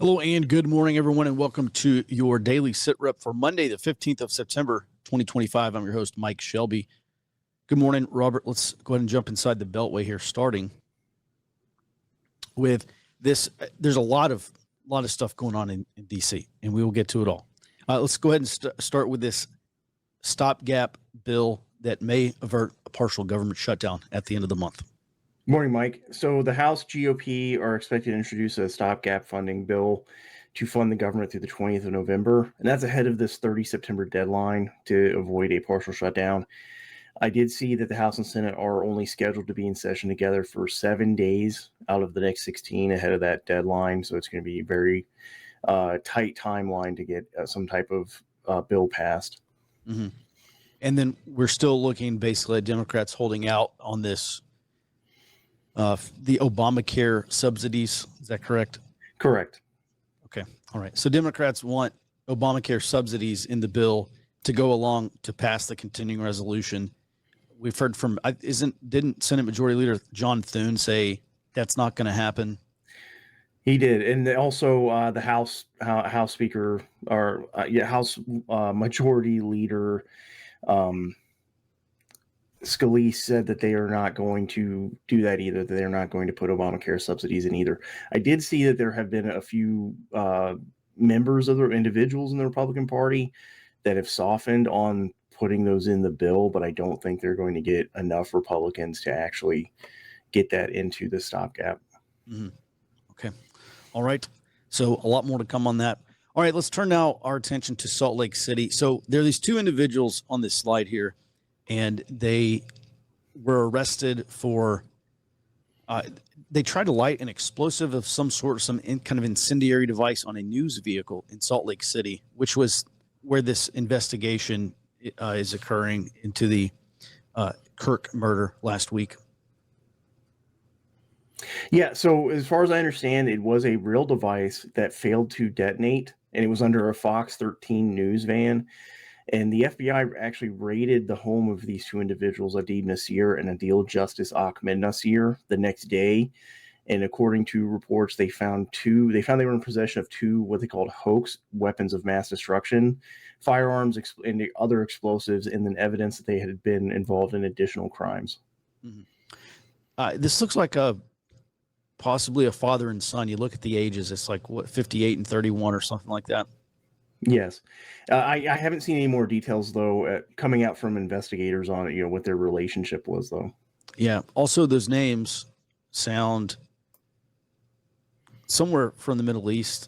Hello and good morning, everyone, and welcome to your daily sit rep for Monday, the 15th of September, 2025. I'm your host, Mike Shelby. Good morning, Robert. Let's go ahead and jump inside the Beltway here, starting with this. There's a lot of stuff going on in D.C., and we will get to it all. Let's go ahead and start with this stopgap bill that may avert a partial government shutdown at the end of the month. Morning, Mike. So the House GOP are expected to introduce a stopgap funding bill to fund the government through the 20th of November, and that's ahead of this 30 September deadline to avoid a partial shutdown. I did see that the House and Senate are only scheduled to be in session together for 7 days out of the next 16 ahead of that deadline, so it's going to be a very tight timeline to get some type of bill passed. Mm-hmm. And then we're still looking basically at Democrats holding out on this the Obamacare subsidies. Is that correct? Correct. Okay. All right. So Democrats want Obamacare subsidies in the bill to go along to pass the continuing resolution. We've heard from, didn't Senate Majority Leader John Thune say that's not going to happen? He did. And also the House Speaker or House Majority Leader Scalise said that they are not going to do that either, that they're not going to put Obamacare subsidies in either. I did see that there have been a few members of the individuals in the Republican Party that have softened on putting those in the bill, but I don't think they're going to get enough Republicans to actually get that into the stopgap. Mm-hmm. Okay. All right. So a lot more to come on that. All right, let's turn now our attention to Salt Lake City. So there are these two individuals on this slide here, and they were arrested for they tried to light an explosive of some sort, kind of incendiary device on a news vehicle in Salt Lake City, which was where this investigation is occurring into the Kirk murder last week. Yeah, so as far as I understand, it was a real device that failed to detonate, and it was under a Fox 13 news van. And the FBI actually raided the home of these two individuals, Adib Nasir and Adil Justice Ahmed Nasir, the next day. And according to reports, they found they were in possession of two what they called Hoax weapons of mass destruction, firearms, and other explosives, and then evidence that they had been involved in additional crimes. Mm-hmm. This looks like possibly a father and son. You look at the ages; it's like 58 and 31 or something like that. Yes. I haven't seen any more details, though, coming out from investigators on it, what their relationship was, though. Yeah. Also, those names sound somewhere from the Middle East,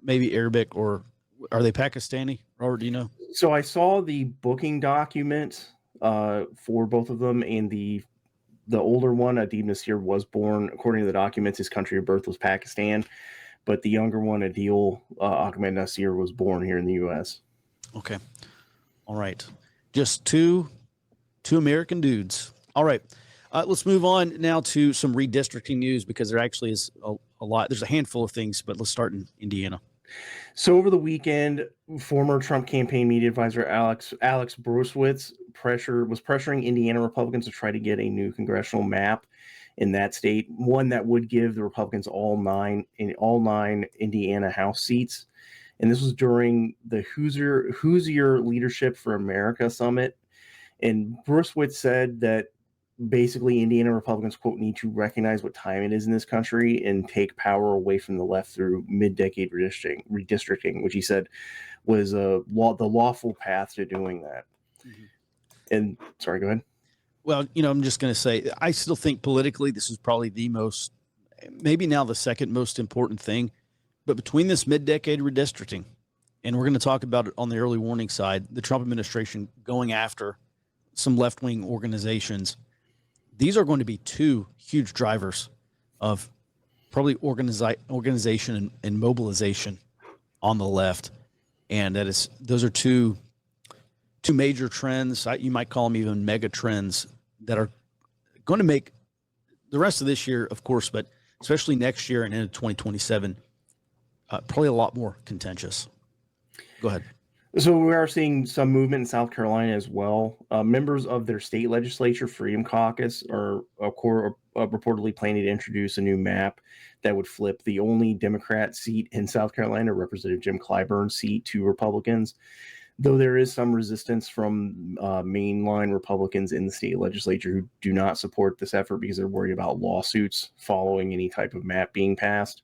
maybe Arabic, or are they Pakistani? Robert, do you know? So I saw the booking document for both of them, and the older one, Adib Nasir, was born, according to the documents, his country of birth was Pakistan. But the younger one, Adil Ahmed Nasir, was born here in the U.S. Okay. All right. Just two American dudes. All right. Let's move on now to some redistricting news, because there actually is a lot. There's a handful of things, but let's start in Indiana. So over the weekend, former Trump campaign media advisor Alex Bruesewitz was pressuring Indiana Republicans to try to get a new congressional map in that state, one that would give the Republicans all nine Indiana House seats. And this was during the Hoosier Leadership for America Summit. And Bruesewitz said that basically Indiana Republicans, quote, need to recognize what time it is in this country and take power away from the left through mid-decade redistricting, which he said was the lawful path to doing that. Mm-hmm. And sorry, go ahead. Well, I'm just going to say, I still think politically this is probably maybe now the second most important thing. But between this mid-decade redistricting, and we're going to talk about it on the early warning side, the Trump administration going after some left-wing organizations, these are going to be two huge drivers of probably organization and mobilization on the left. And those are two major trends. You might call them even mega trends that are going to make the rest of this year, of course, but especially next year and into 2027, probably a lot more contentious. Go ahead. So we are seeing some movement in South Carolina as well. Members of their state legislature, Freedom Caucus, are reportedly planning to introduce a new map that would flip the only Democrat seat in South Carolina, Representative Jim Clyburn's seat, to Republicans. Though there is some resistance from mainline Republicans in the state legislature who do not support this effort because they're worried about lawsuits following any type of map being passed.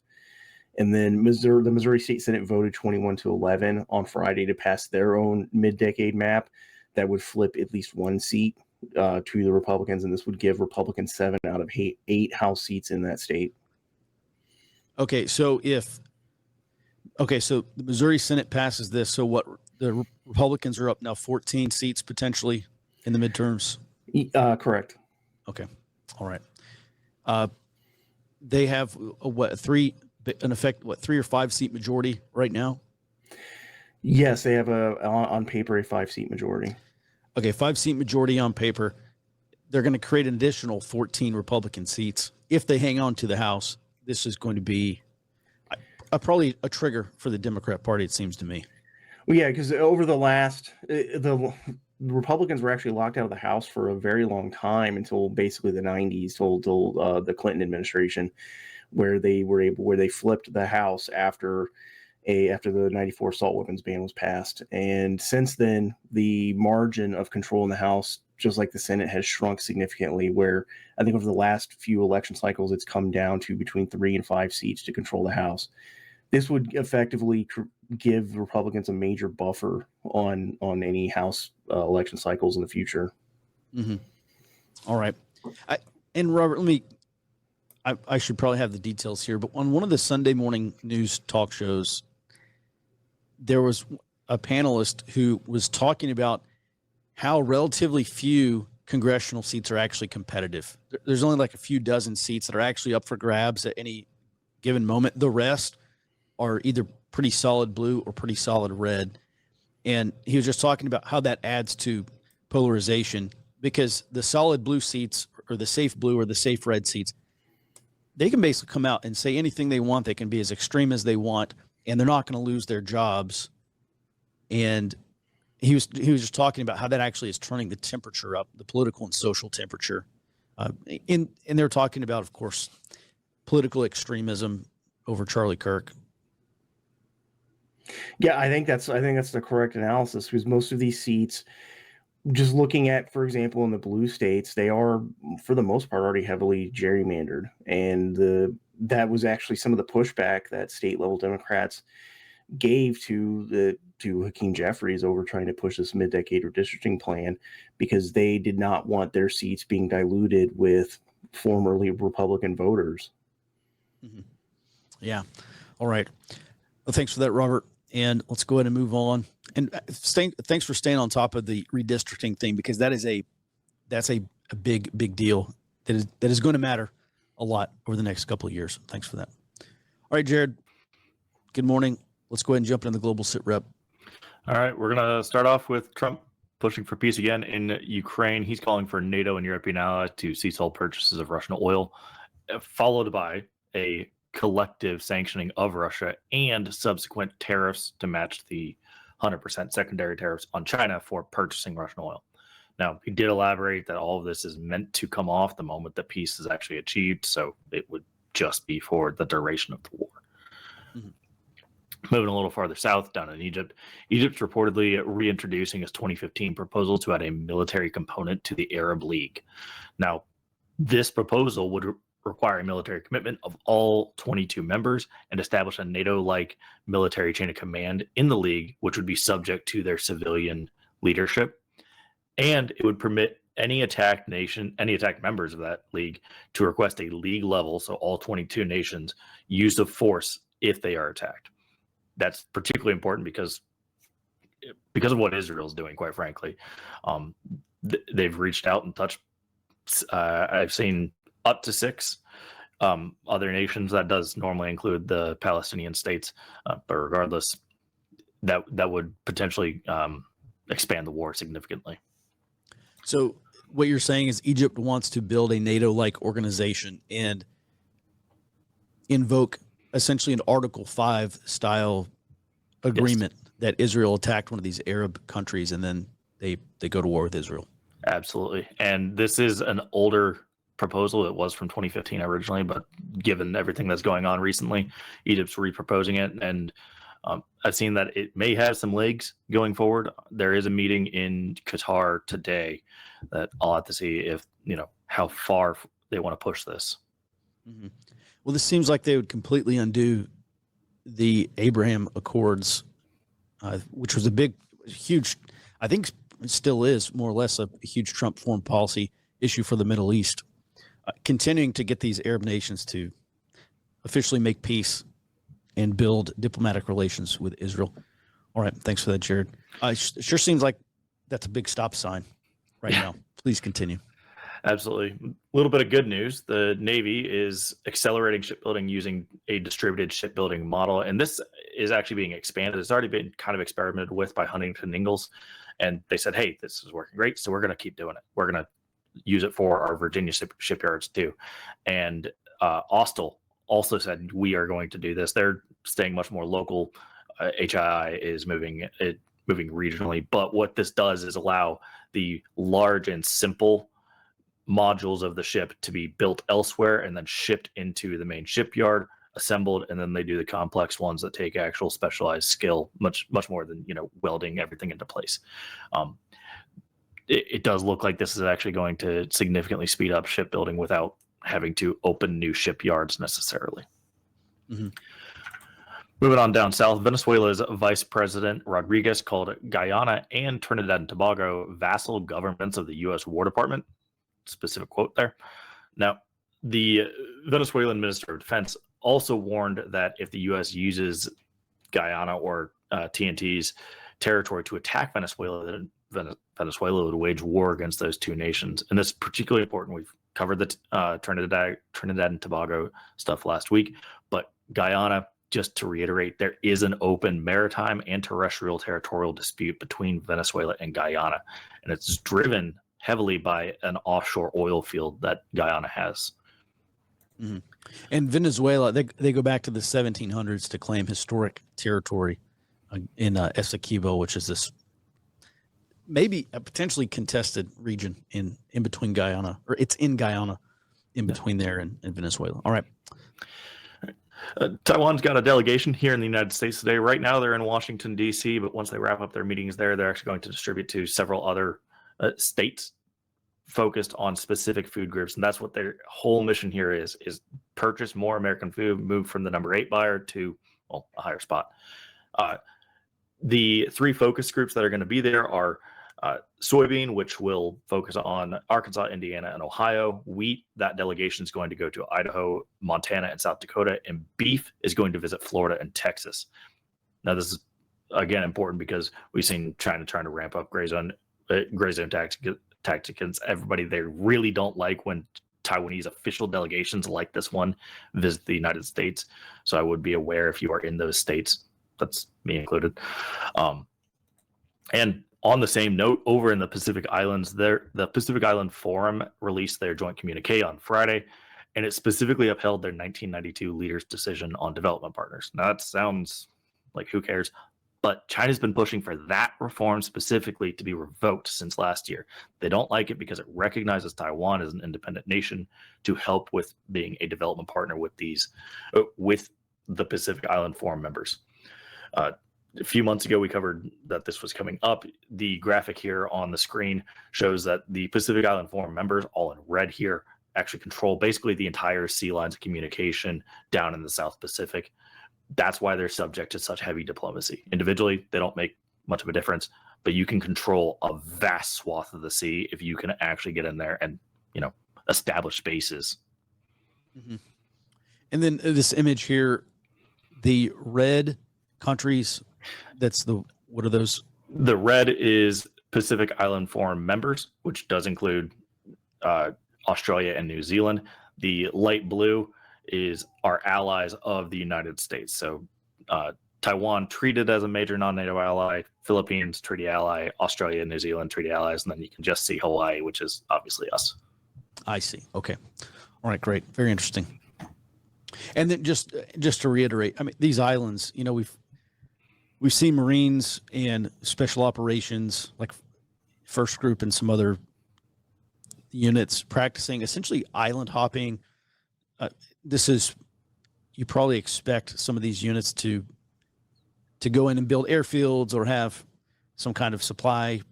And then the Missouri State Senate voted 21-11 on Friday to pass their own mid-decade map that would flip at least one seat to the Republicans, and this would give Republicans 7 out of 8 House seats in that state. Okay, so so the Missouri Senate passes this, so what, the Republicans are up now 14 seats potentially in the midterms? Correct. Okay, all right. They have three or 5 seat majority right now? Yes, they have on paper a 5-seat majority. Okay, 5-seat majority on paper. They're going to create an additional 14 Republican seats. If they hang on to the House, this is going to be probably a trigger for the Democrat Party, it seems to me. Well, yeah, because over the last, the Republicans were actually locked out of the House for a very long time until basically the 90s, till the Clinton administration, where they flipped the House after the 94 assault weapons ban was passed. And since then, the margin of control in the House, just like the Senate, has shrunk significantly, where I think over the last few election cycles, it's come down to between 3 and 5 seats to control the House. This would effectively give Republicans a major buffer on any House election cycles in the future. Mm-hmm. All right. And Robert, I should probably have the details here, but on one of the Sunday morning news talk shows, there was a panelist who was talking about how relatively few congressional seats are actually competitive. There's only like a few dozen seats that are actually up for grabs at any given moment. The rest are either pretty solid blue or pretty solid red. And he was just talking about how that adds to polarization, because the solid blue seats, or the safe blue or the safe red seats, they can basically come out and say anything they want. They can be as extreme as they want, and they're not going to lose their jobs. And he was just talking about how that actually is turning the temperature up, the political and social temperature. And they're talking about, of course, political extremism over Charlie Kirk. Yeah, I think that's the correct analysis, because most of these seats, just looking at, for example, in the blue states, they are, for the most part, already heavily gerrymandered. And that was actually some of the pushback that state level Democrats gave to Hakeem Jeffries over trying to push this mid-decade redistricting plan, because they did not want their seats being diluted with formerly Republican voters. Mm-hmm. Yeah. All right. Well, thanks for that, Robert. And let's go ahead and move on. And thanks for staying on top of the redistricting thing, because that's a big deal that is going to matter a lot over the next couple of years. Thanks for that. All right, Jared, good morning. Let's go ahead and jump into the global sit rep. All right, we're going to start off with Trump pushing for peace again in Ukraine. He's calling for NATO and European allies to cease all purchases of Russian oil, followed by a collective sanctioning of Russia and subsequent tariffs to match the 100% secondary tariffs on China for purchasing Russian oil. Now, he did elaborate that all of this is meant to come off the moment that peace is actually achieved, so it would just be for the duration of the war. Mm-hmm. Moving a little farther south, down in Egypt, Egypt's reportedly reintroducing its 2015 proposal to add a military component to the Arab League. Now, this proposal would require a military commitment of all 22 members and establish a NATO-like military chain of command in the league, which would be subject to their civilian leadership. And it would permit any attacked members of that league to request a league level, so all 22 nations, use of force if they are attacked. That's particularly important because of what Israel's doing, quite frankly. They've reached out and touched, I've seen up to 6 other nations. That does normally include the Palestinian states, but regardless, that would potentially expand the war significantly. So what you're saying is Egypt wants to build a NATO-like organization and invoke essentially an Article 5 style agreement. Yes. that Israel attacked one of these Arab countries and then they go to war with Israel. Absolutely. And this is an older proposal. It was from 2015 originally, but given everything that's going on recently, Egypt's reproposing it. And I've seen that it may have some legs going forward. There is a meeting in Qatar today that I'll have to see if, how far they want to push this. Mm-hmm. Well, this seems like they would completely undo the Abraham Accords, which was huge, I think it still is more or less a huge Trump foreign policy issue for the Middle East, continuing to get these Arab nations to officially make peace and build diplomatic relations with Israel. All right. Thanks for that, Jared. It sure seems like that's a big stop sign right now. Please continue. Absolutely. A little bit of good news. The Navy is accelerating shipbuilding using a distributed shipbuilding model. And this is actually being expanded. It's already been kind of experimented with by Huntington Ingalls. And they said, hey, this is working great. So we're going to keep doing it. We're going to use it for our Virginia shipyards too. And Austal also said, we are going to do this. They're staying much more local. HII is moving regionally. But what this does is allow the large and simple modules of the ship to be built elsewhere and then shipped into the main shipyard, assembled, and then they do the complex ones that take actual specialized skill, much more than welding everything into place. It does look like this is actually going to significantly speed up shipbuilding without having to open new shipyards necessarily. Mm-hmm. Moving on down south, Venezuela's Vice President Rodriguez called Guyana and Trinidad and Tobago vassal governments of the U.S. War Department. Specific quote there. Now, the Venezuelan Minister of Defense also warned that if the U.S. uses Guyana or TNT's territory to attack Venezuela, then Venezuela would wage war against those two nations. And this is particularly important. We've covered the Trinidad and Tobago stuff last week, but Guyana, just to reiterate, there is an open maritime and terrestrial territorial dispute between Venezuela and Guyana, and it's driven heavily by an offshore oil field that Guyana has. Mm-hmm. And Venezuela, they go back to the 1700s to claim historic territory in Essequibo, which is this maybe a potentially contested region in between Guyana, or it's in Guyana, in between there and Venezuela. All right. Taiwan's got a delegation here in the United States today. Right now, they're in Washington, D.C., but once they wrap up their meetings there, they're actually going to distribute to several other states focused on specific food groups. And that's what their whole mission here is purchase more American food, move from the number 8 buyer to a higher spot. The 3 focus groups that are going to be there are soybean, which will focus on Arkansas, Indiana, and Ohio. Wheat, that delegation is going to go to Idaho, Montana, and South Dakota. And beef is going to visit Florida and Texas. Now, this is, again, important because we've seen China trying to ramp up gray zone tactics against everybody. They really don't like when Taiwanese official delegations like this one visit the United States. So I would be aware if you are in those states. That's me included. And on the same note, over in the Pacific Islands, the Pacific Island Forum released their joint communique on Friday, and it specifically upheld their 1992 leaders' decision on development partners. Now, that sounds like who cares? But China's been pushing for that reform specifically to be revoked since last year. They don't like it because it recognizes Taiwan as an independent nation to help with being a development partner with with the Pacific Island Forum members. A few months ago, we covered that this was coming up. The graphic here on the screen shows that the Pacific Island Forum members, all in red here, actually control basically the entire sea lines of communication down in the South Pacific. That's why they're subject to such heavy diplomacy. Individually, they don't make much of a difference, but you can control a vast swath of the sea if you can actually get in there and, establish bases. Mm-hmm. And then this image here, the red countries, what are those? The red is Pacific Island Forum members, which does include Australia and New Zealand. The light blue is our allies of the United States. So Taiwan treated as a major non-NATO ally, Philippines treaty ally, Australia and New Zealand treaty allies, and then you can just see Hawaii, which is obviously us. I see. Okay. All right, great. Very interesting. And then just to reiterate, I mean, these islands, we've seen Marines and special operations, like First Group and some other units, practicing essentially island hopping. You probably expect some of these units to go in and build airfields or have some kind of supply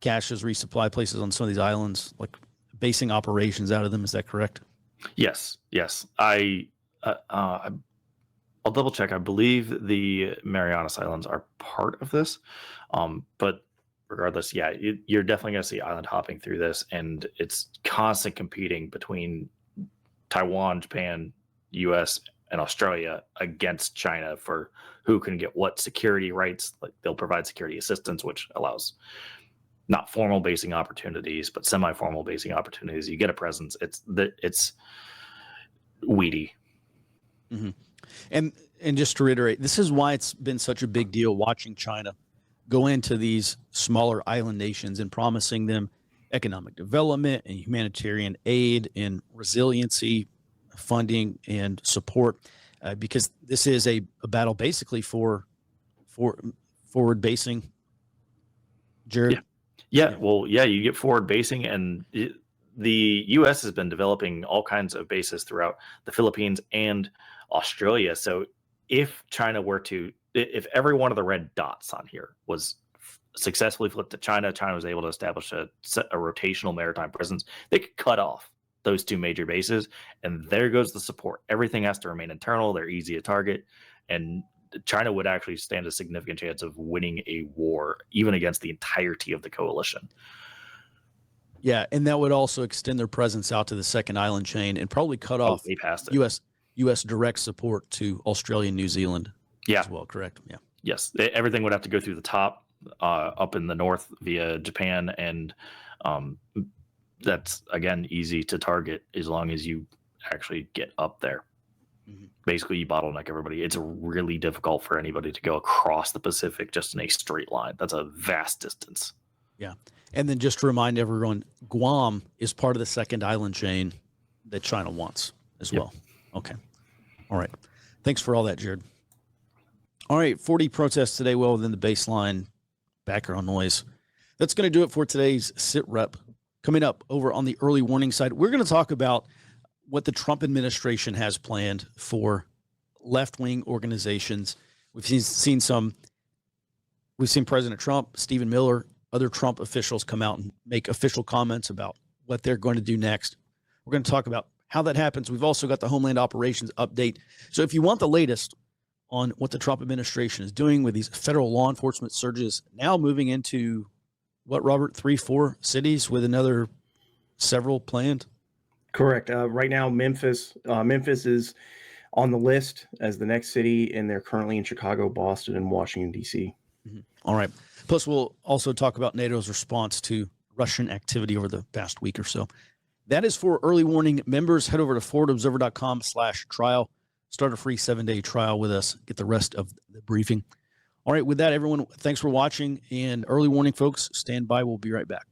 caches, resupply places on some of these islands, like basing operations out of them. Is that correct? Yes. I'll double check. I believe the Marianas Islands are part of this, but regardless, yeah, you're definitely going to see island hopping through this, and it's constant competing between Taiwan, Japan, U.S., and Australia against China for who can get what security rights. Like they'll provide security assistance, which allows not formal basing opportunities, but semi-formal basing opportunities. You get a presence. It's weedy. Mm-hmm. And just to reiterate, this is why it's been such a big deal watching China go into these smaller island nations and promising them economic development and humanitarian aid and resiliency funding and support, because this is a battle basically for forward basing. Jared? Yeah. Well, yeah, you get forward basing, and the U.S. has been developing all kinds of bases throughout the Philippines and Australia. So if China were to, if every one of the red dots on here was successfully flipped to China, China was able to establish a rotational maritime presence, they could cut off those two major bases, and there goes the support. Everything has to remain internal. They're easy to target, and China would actually stand a significant chance of winning a war, even against the entirety of the coalition. Yeah, and that would also extend their presence out to the second island chain and probably cut off U.S. direct support to Australia and New Zealand as well, correct? Yeah. Yes, everything would have to go through the top, up in the north via Japan, and that's, again, easy to target as long as you actually get up there. Mm-hmm. Basically, you bottleneck everybody. It's really difficult for anybody to go across the Pacific just in a straight line. That's a vast distance. Yeah. And then just to remind everyone, Guam is part of the second island chain that China wants as well. Okay. All right. Thanks for all that, Jared. All right. 40 protests today, well within the baseline background noise. That's going to do it for today's Sit Rep. Coming up over on the early warning side, we're going to talk about what the Trump administration has planned for left-wing organizations. We've seen President Trump, Stephen Miller, other Trump officials come out and make official comments about what they're going to do next. We're going to talk about how that happens. We've also got the Homeland Operations update. So if you want the latest on what the Trump administration is doing with these federal law enforcement surges, now moving into what, Robert, 3-4 cities with another several planned? Correct. Right now, Memphis is on the list as the next city, and they're currently in Chicago, Boston, and Washington, D.C. Mm-hmm. All right. Plus, we'll also talk about NATO's response to Russian activity over the past week or so. That is for early warning members. Head over to forwardobserver.com/trial. Start a free 7-day trial with us. Get the rest of the briefing. All right. With that, everyone, thanks for watching. And early warning, folks, stand by. We'll be right back.